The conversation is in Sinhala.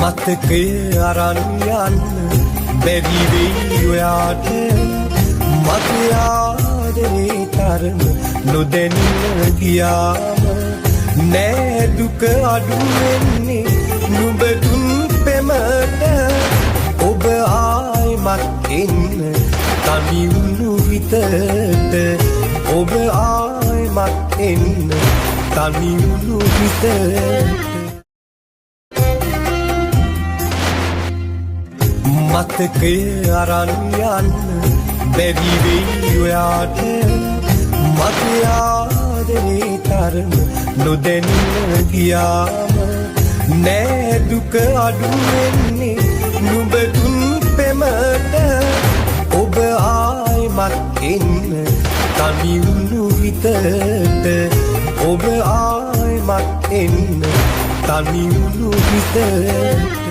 මතකය අරන් යන්න බැරි වෙයි ඔයාට මගේ ආදරේ තරම නොදැනෙන ගියාම නෑ දුක අඩු වෙන්නේ නුඹ දුන් පෙමට ඔබ ආයිමත් එන්න තනි වුණු හිතට ඔබ ආයිමත් එන්න තනි වුණු හිතට මතකය අරන් යන්න බැරි වෙයි ඔයාට මගේ ආදරේ තරම නොදැනෙන ගියාම නෑ දුක අඩු වෙන්නේ නුඹ දුන් පෙමට ඔබ ආයිමත් එන්න තනි වුණු හිතට ඔබ ආයිමත් එන්න තනි වුණු හිතට